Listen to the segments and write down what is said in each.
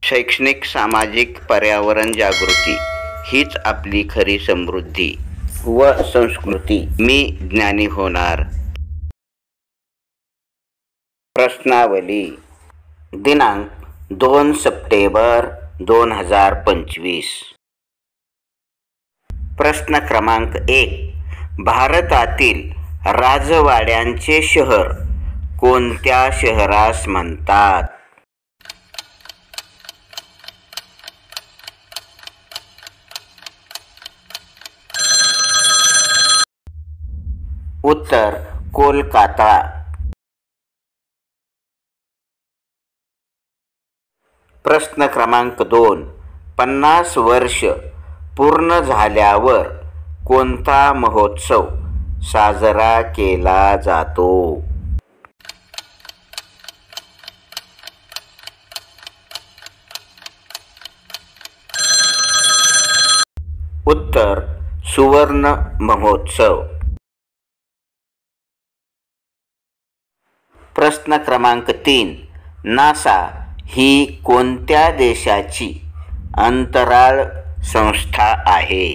शैक्षणिक, सामाजिक, पर्यावरण जागृती हीच आपली खरी समृद्धी व संस्कृती. मी ज्ञानी होणार. प्रश्नावली. दिनांक 2 सप्टेंबर 2025. प्रश्न क्रमांक 1. भारतातील राजवाड्यांचे शहर कोणत्या शहरास म्हणतात? उत्तर कोलकाता. प्रश्न क्रमांक 2. 50 वर्ष पूर्ण झाल्यावर कोणता महोत्सव साजरा केला जातो? उत्तर सुवर्ण महोत्सव. प्रश्न क्रमांक 3. नासा ही कोणत्या देशाची अंतराळ संस्था आहे?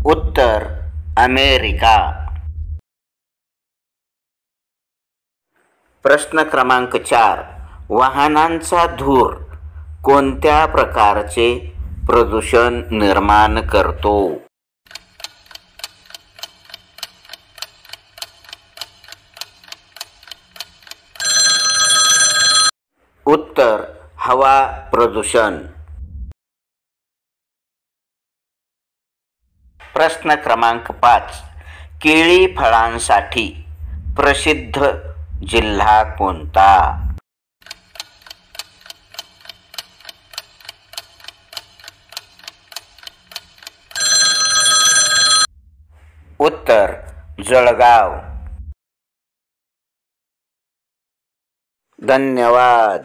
उत्तर अमेरिका. प्रश्न क्रमांक 4. वाहनांचा धूर कोणत्या प्रकारचे प्रदूषण निर्माण करतो? उत्तर हवा प्रदूषण. प्रश्न क्रमांक 5. केळी फळांसाठी प्रसिद्ध जिल्हा कोणता? उत्तर जळगाव. धन्यवाद.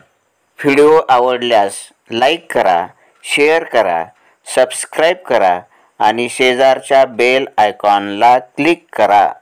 व्हिडिओ आवडल्यास लाईक करा, शेअर करा, सबस्क्राईब करा आणि शेजारच्या बेल आयकॉनला क्लिक करा.